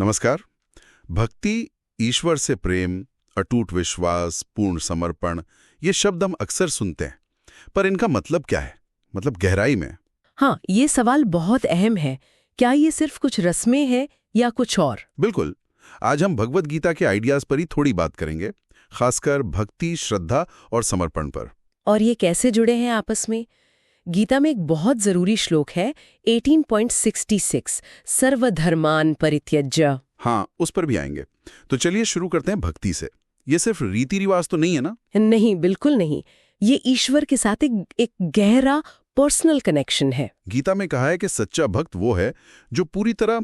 नमस्कार। भक्ति, ईश्वर से प्रेम, अटूट विश्वास, पूर्ण समर्पण, ये शब्द हम अक्सर सुनते हैं, पर इनका मतलब क्या है? मतलब गहराई में। हाँ, ये सवाल बहुत अहम है। क्या ये सिर्फ कुछ रस्में हैं या कुछ और? बिल्कुल। आज हम भगवत गीता के आइडियाज पर ही थोड़ी बात करेंगे, खासकर भक्ति, श्रद्धा और समर्पण पर। और ये कैसे जुड़े हैं आपस में? गीता में एक बहुत जरूरी श्लोक है 18.66, सर्वधर्मान परित्यज्य। हाँ, उस पर भी आएंगे। तो चलिए शुरू करते हैं भक्ति से। ये सिर्फ रीति रिवाज तो नहीं है ना? नहीं, बिल्कुल नहीं। ये ईश्वर के साथ एक गहरा पर्सनल कनेक्शन है। गीता में कहा है कि सच्चा भक्त वो है जो पूरी तरह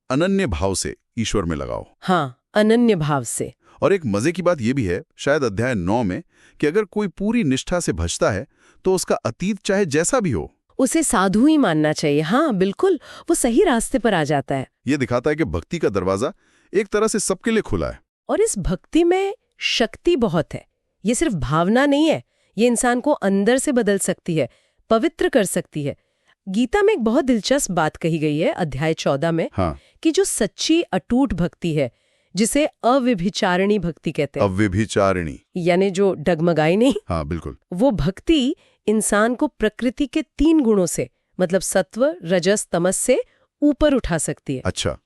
अनन्य भाव से ईश्वर में लगाओ। हाँ, अनन्य भाव से। और एक मजे की बात यह भी है, शायद अध्याय 9 में, कि अगर कोई पूरी निष्ठा से भजता है तो उसका अतीत चाहे जैसा भी हो, उसे साधु ही मानना चाहिए। हाँ बिल्कुल, वो सही रास्ते पर आ जाता है। ये दिखाता है कि भक्ति का दरवाजा एक तरह से सबके लिए खुला है। और इस भक्ति में शक्ति बहुत है। ये सिर्फ भावना नहीं है, ये इंसान को अंदर से बदल सकती है, पवित्र कर सकती है। गीता में एक बहुत दिलचस्प बात कही गई है अध्याय 14 में। हाँ। कि जो सच्ची अटूट भक्ति है, जिसे अव्यभिचारिणी भक्ति कहते हैं। अव्यभिचारिणी यानी जो डगमगाई नहीं। हाँ बिल्कुल। वो भक्ति इंसान को प्रकृति के 3 गुणों से, मतलब सत्व, रजस, तमस से ऊपर उठा सकती है। अच्छा,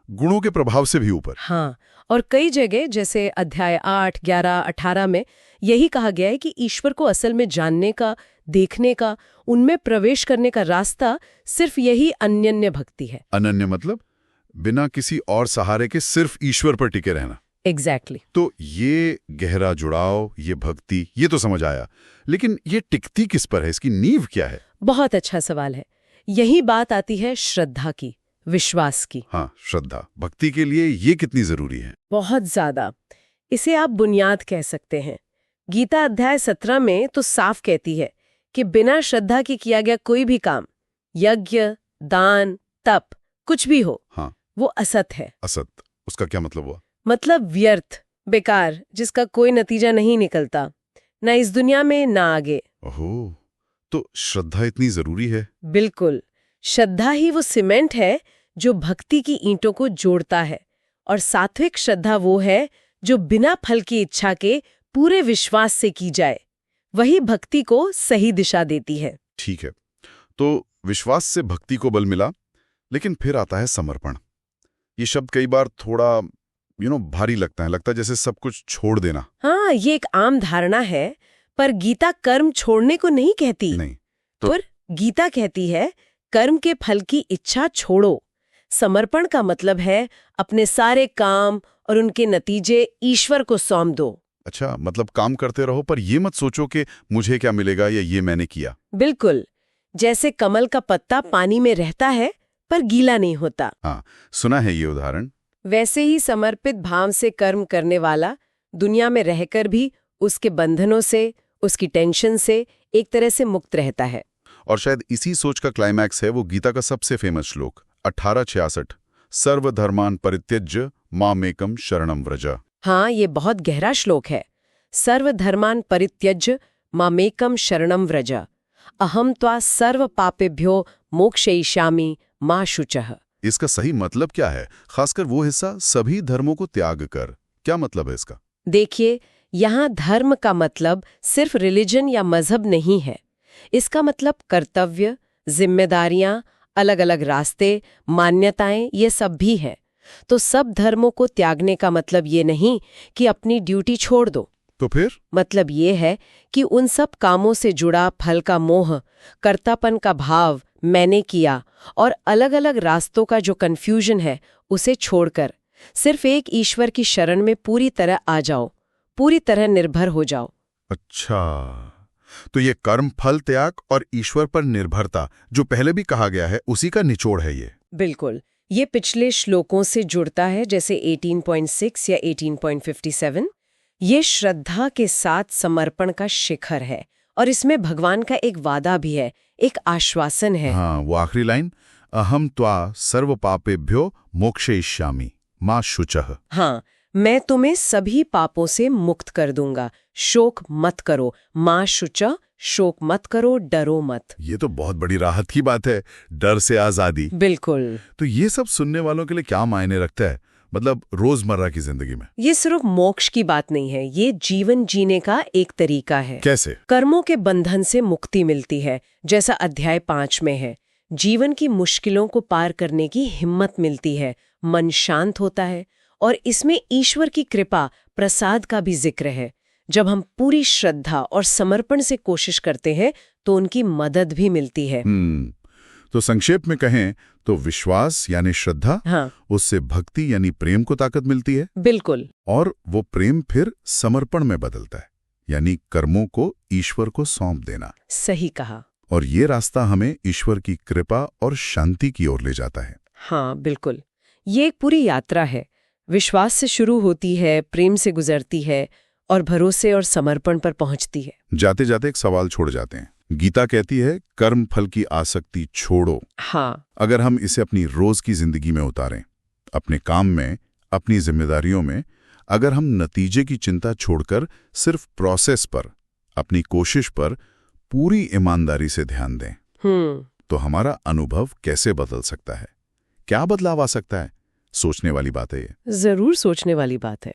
गुणों के प्रभाव से भी ऊपर। हाँ, और कई जगह जैसे अध्याय 8, 11, 18 में यही कहा गया है कि ईश्वर को असल में जानने का, देखने का, उनमें प्रवेश करने का रास्ता सिर्फ यही अनन्य भक्ति है। अनन्य मतलब बिना किसी और सहारे के सिर्फ ईश्वर पर टिके रहना। एग्जैक्टली। तो ये गहरा जुड़ाव, ये भक्ति, ये तो समझ आया, लेकिन ये टिकती किस पर है? इसकी नींव क्या है? बहुत अच्छा सवाल है। यही बात आती है श्रद्धा की, विश्वास की। हाँ, श्रद्धा भक्ति के लिए ये कितनी जरूरी है? बहुत ज्यादा। इसे आप बुनियाद कह सकते हैं। गीता अध्याय 17 में तो साफ कहती है कि बिना श्रद्धा के किया गया कोई भी काम, यज्ञ, दान, तप, कुछ भी हो, हाँ, वो असत है। असत, उसका क्या मतलब हुआ? मतलब व्यर्थ, बेकार, जिसका कोई नतीजा नहीं निकलता, ना इस दुनिया में ना आगे। ओहो, तो श्रद्धा इतनी जरूरी है? बिल्कुल। श्रद्धा ही वो सीमेंट है जो भक्ति की ईंटों को जोड़ता है। और सात्विक श्रद्धा वो है जो बिना फल की इच्छा के पूरे विश्वास से की जाए। वही भक्ति को सही दिशा देती है। ठीक है, तो विश्वास से भक्ति को बल मिला, लेकिन फिर आता है समर्पण। ये शब्द कई बार थोड़ा भारी लगता है जैसे सब कुछ छोड़ देना। हाँ, ये एक आम धारणा है, पर गीता कर्म छोड़ने को नहीं कहती। नहीं पर गीता कहती है कर्म के फल की इच्छा छोड़ो। समर्पण का मतलब है अपने सारे काम और उनके नतीजे ईश्वर को सौंप दो। अच्छा, मतलब काम करते रहो, पर ये मत सोचो कि मुझे क्या मिलेगा या ये मैंने किया। बिल्कुल। जैसे कमल का पत्ता पानी में रहता है पर गीला नहीं होता। हाँ, सुना है ये उदाहरण। वैसे ही समर्पित भाव से कर्म करने वाला दुनिया में रहकर भी उसके बंधनों से, उसकी टेंशन से एक तरह से मुक्त रहता है। और शायद इसी सोच का क्लाइमैक्स है वो गीता का सबसे फेमस श्लोक 1866, सर्वधर्मान परित्यज्य मामेकम शरणम व्रज। हाँ, ये बहुत गहरा श्लोक है। सर्वधर्मान परित्यज्य मामेकम शरणम व्रज, अहम त्वा सर्व पापेभ्यो मोक्षयिष्यामि मा शुचः। इसका सही मतलब क्या है? खासकर वो हिस्सा सभी धर्मों को त्याग कर, क्या मतलब है इसका? देखिए, यहाँ धर्म का मतलब सिर्फ रिलीजन या मजहब नहीं है। इसका मतलब कर्तव्य, जिम्मेदारियां, अलग अलग रास्ते, मान्यताएं, ये सब भी है। तो सब धर्मों को त्यागने का मतलब ये नहीं कि अपनी ड्यूटी छोड़ दो। तो फिर मतलब ये है कि उन सब कामों से जुड़ा फल का मोह, कर्तापन का भाव, मैंने किया, और अलग अलग रास्तों का जो कन्फ्यूजन है, उसे छोड़कर सिर्फ एक ईश्वर की शरण में पूरी तरह आ जाओ, पूरी तरह निर्भर हो जाओ। अच्छा, तो ये कर्म फल त्याग और ईश्वर पर निर्भरता जो पहले भी कहा गया है, उसी का निचोड़ है ये। बिल्कुल, ये पिछले श्लोकों से जुड़ता है, जैसे 18.6 या 18.57। ये श्रद्धा के साथ समर्पण का शिखर है, और इसमें भगवान का एक वादा भी है, एक आश्वासन है। हाँ, वो आखिरी लाइन, अहम त्वा सर्व पापेभ्यो मोक्षयिष्यामि मा शुचः। हाँ, मैं तुम्हें सभी पापों से मुक्त कर दूंगा, शोक मत करो। मा शुच, शोक मत करो, डरो मत। ये तो बहुत बड़ी राहत की बात है, डर से आजादी। बिल्कुल। तो ये सब सुनने वालों के लिए क्या मायने रखता है, मतलब रोजमर्रा की जिंदगी में? ये सिर्फ मोक्ष की बात नहीं है, ये जीवन जीने का एक तरीका है। कैसे? कर्मों के बंधन से मुक्ति मिलती है, जैसा अध्याय 5 में है। जीवन की मुश्किलों को पार करने की हिम्मत मिलती है, मन शांत होता है, और इसमें ईश्वर की कृपा, प्रसाद का भी जिक्र है। जब हम पूरी श्रद्धा और समर्पण से कोशिश करते हैं तो उनकी मदद भी मिलती है। तो संक्षेप में कहें तो विश्वास यानी श्रद्धा, हाँ, उससे भक्ति यानी प्रेम को ताकत मिलती है, बिल्कुल। और वो प्रेम फिर समर्पण में बदलता है, यानी कर्मों को ईश्वर को सौंप देना। सही कहा। और ये रास्ता हमें ईश्वर की कृपा और शांति की ओर ले जाता है। हाँ, बिल्कुल। ये एक पूरी यात्रा है। विश्वास से शुरू होती है, प्रेम से गुजरती है, और भरोसे और समर्पण पर पहुंचती है। जाते जाते एक सवाल छोड़ जाते हैं। गीता कहती है, कर्म फल की आसक्ति छोड़ो। हाँ, अगर हम इसे अपनी रोज की जिंदगी में उतारें, अपने काम में, अपनी जिम्मेदारियों में, अगर हम नतीजे की चिंता छोड़कर सिर्फ प्रोसेस पर, अपनी कोशिश पर पूरी ईमानदारी से ध्यान दें, तो हमारा अनुभव कैसे बदल सकता है, क्या बदलाव आ सकता है? सोचने वाली बात है ये। जरूर सोचने वाली बात है।